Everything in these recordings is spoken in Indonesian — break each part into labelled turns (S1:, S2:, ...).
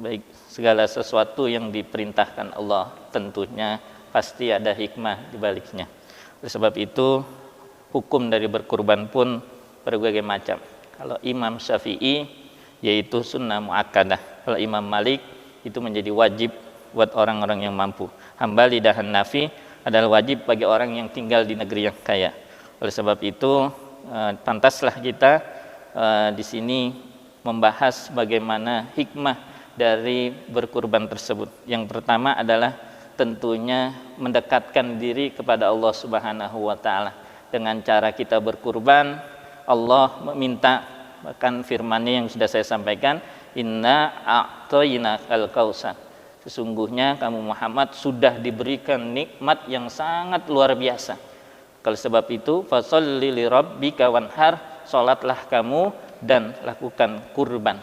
S1: baik segala sesuatu yang diperintahkan Allah tentunya pasti ada hikmah di baliknya. Oleh sebab itu hukum dari berkurban pun berbagai macam. Kalau Imam Syafi'i yaitu sunnah muakkadah. Kalau Imam Malik itu menjadi wajib buat orang-orang yang mampu. Hambali dan Hanafi adalah wajib bagi orang yang tinggal di negeri yang kaya. Oleh sebab itu pantaslah kita di sini membahas bagaimana hikmah dari berkurban tersebut. Yang pertama adalah tentunya mendekatkan diri kepada Allah Subhanahu wa taala. Dengan cara kita berkurban, Allah meminta, bahkan firman-Nya yang sudah saya sampaikan, inna a'tainakal kautsar. Sesungguhnya kamu Muhammad sudah diberikan nikmat yang sangat luar biasa. Kalau sebab itu fasholli lirabbika wanhar, salatlah kamu dan lakukan kurban.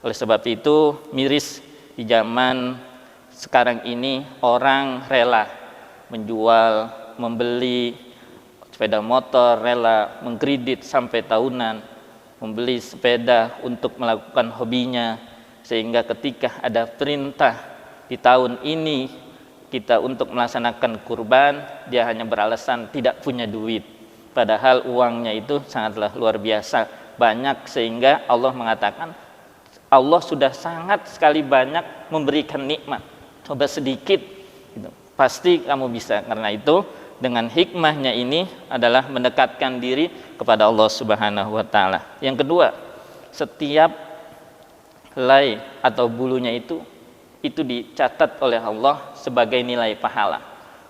S1: Oleh sebab itu miris di zaman sekarang ini orang rela menjual, membeli sepeda motor, rela mengkredit sampai tahunan, membeli sepeda untuk melakukan hobinya, sehingga ketika ada perintah di tahun ini kita untuk melaksanakan kurban, dia hanya beralasan tidak punya duit, padahal uangnya itu sangatlah luar biasa banyak, sehingga Allah mengatakan Allah sudah sangat sekali banyak memberikan nikmat, coba sedikit gitu, pasti kamu bisa. Karena itu dengan hikmahnya ini adalah mendekatkan diri kepada Allah Subhanahu wa taala. Yang kedua, setiap helai atau bulunya itu dicatat oleh Allah sebagai nilai pahala.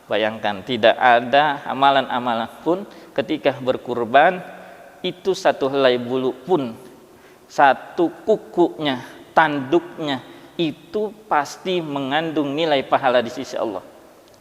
S1: Bayangkan, tidak ada amalan-amalan pun ketika berkurban itu satu helai bulu pun, satu kukunya, tanduknya itu pasti mengandung nilai pahala di sisi Allah.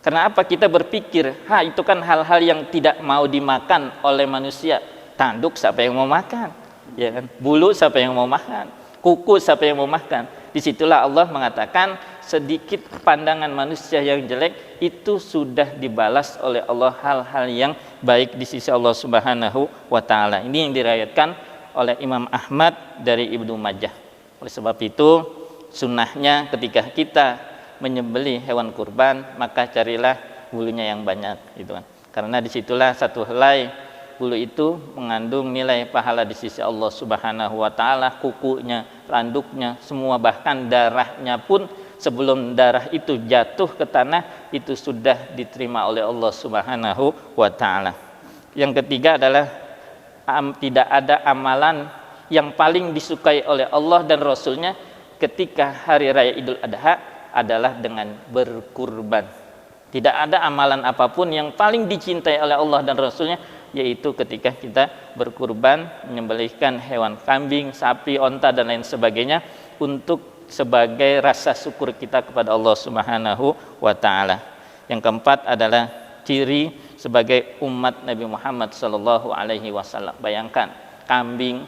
S1: Karena apa? Kita berpikir, itu kan hal-hal yang tidak mau dimakan oleh manusia. Tanduk siapa yang mau makan? Ya kan? Bulu siapa yang mau makan? Kuku siapa yang mau makan? Disitulah Allah mengatakan sedikit pandangan manusia yang jelek itu sudah dibalas oleh Allah hal-hal yang baik di sisi Allah Subhanahu wa taala. Ini yang diriwayatkan oleh Imam Ahmad dari Ibnu Majah. Oleh sebab itu sunnahnya ketika kita menyembelih hewan kurban, maka carilah bulunya yang banyak gitu kan. Karena disitulah satu helai bulu itu mengandung nilai pahala di sisi Allah Subhanahu wa taala, kukunya, tanduknya, semua, bahkan darahnya pun sebelum darah itu jatuh ke tanah itu sudah diterima oleh Allah Subhanahu wa taala. Yang ketiga adalah tidak ada amalan yang paling disukai oleh Allah dan Rasulnya ketika hari raya Idul Adha adalah dengan berkurban. Tidak ada amalan apapun yang paling dicintai oleh Allah dan Rasulnya, yaitu ketika kita berkurban, menyembelihkan hewan kambing, sapi, onta dan lain sebagainya untuk sebagai rasa syukur kita kepada Allah Subhanahu wa taala. Yang keempat adalah ciri sebagai umat Nabi Muhammad sallallahu alaihi wasallam. Bayangkan, kambing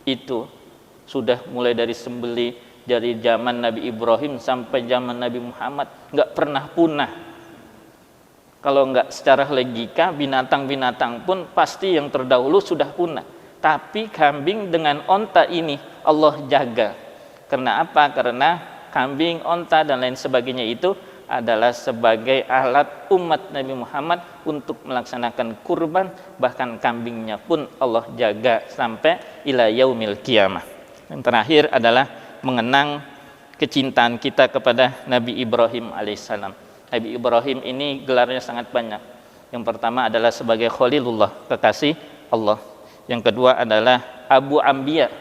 S1: itu sudah mulai dari sembelih dari zaman Nabi Ibrahim sampai zaman Nabi Muhammad enggak pernah punah. Kalau enggak secara logika, binatang-binatang pun pasti yang terdahulu sudah punah. Tapi kambing dengan onta ini Allah jaga. Karena apa? Karena kambing, onta dan lain sebagainya itu adalah sebagai alat umat Nabi Muhammad untuk melaksanakan kurban. Bahkan kambingnya pun Allah jaga sampai ila yaumil qiyamah. Yang terakhir adalah mengenang kecintaan kita kepada Nabi Ibrahim alaihissalam. Nabi Ibrahim ini gelarnya sangat banyak. Yang pertama adalah sebagai Khalilullah, kekasih Allah. Yang kedua adalah Abu Ambiya,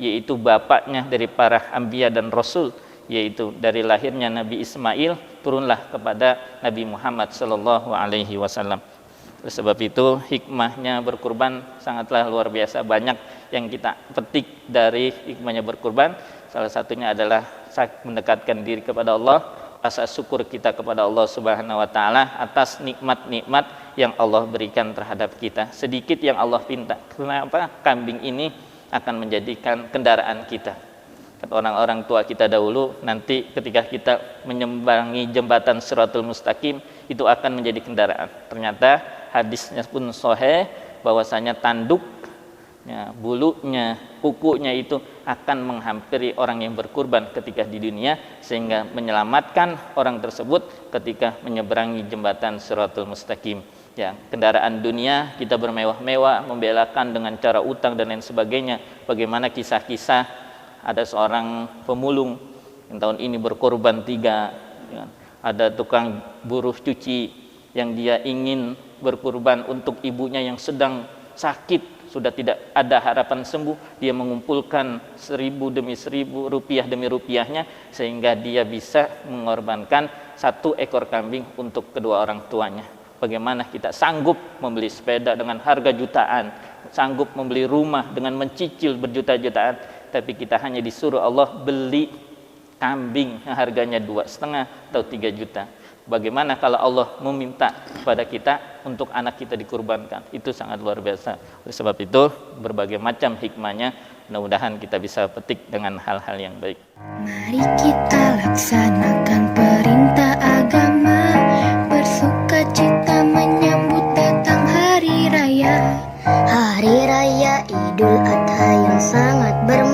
S1: yaitu bapaknya dari para Ambiya dan Rasul, yaitu dari lahirnya Nabi Ismail turunlah kepada Nabi Muhammad sallallahu alaihi wasallam. Oleh sebab itu hikmahnya berkurban sangatlah luar biasa, banyak yang kita petik dari hikmahnya berkurban. Salah satunya adalah mendekatkan diri kepada Allah, rasa syukur kita kepada Allah Subhanahu wa taala atas nikmat-nikmat yang Allah berikan terhadap kita. Sedikit yang Allah pinta. Kenapa? Kambing ini akan menjadikan kendaraan kita. Kata orang-orang tua kita dahulu, nanti ketika kita menyembangi jembatan Shiratul Mustaqim itu akan menjadi kendaraan. Ternyata hadisnya pun sahih bahwasanya tanduk ya, bulunya, kukunya itu akan menghampiri orang yang berkurban ketika di dunia, sehingga menyelamatkan orang tersebut ketika menyeberangi jembatan Shiratal Mustaqim. Ya, kendaraan dunia kita bermewah-mewah, membelakan dengan cara utang dan lain sebagainya. Bagaimana kisah-kisah ada seorang pemulung yang tahun ini berkorban 3, ya. Ada tukang buruh cuci yang dia ingin berkurban untuk ibunya yang sedang sakit, sudah tidak ada harapan sembuh. Dia mengumpulkan 1000 demi 1000, rupiah demi rupiahnya, sehingga dia bisa mengorbankan 1 ekor kambing untuk kedua orang tuanya. Bagaimana kita sanggup membeli sepeda dengan harga jutaan, sanggup membeli rumah dengan mencicil berjuta-jutaan, tapi kita hanya disuruh Allah beli kambing yang harganya 2,5 atau 3 juta. Bagaimana kalau Allah meminta kepada kita untuk anak kita dikurbankan? Itu sangat luar biasa. Oleh sebab itu, berbagai macam hikmahnya, mudah-mudahan kita bisa petik dengan hal-hal yang baik.
S2: Mari kita laksanakan perintah agama, bersukacita menyambut datang hari raya. Hari raya Idul Adha yang sangat bermakna.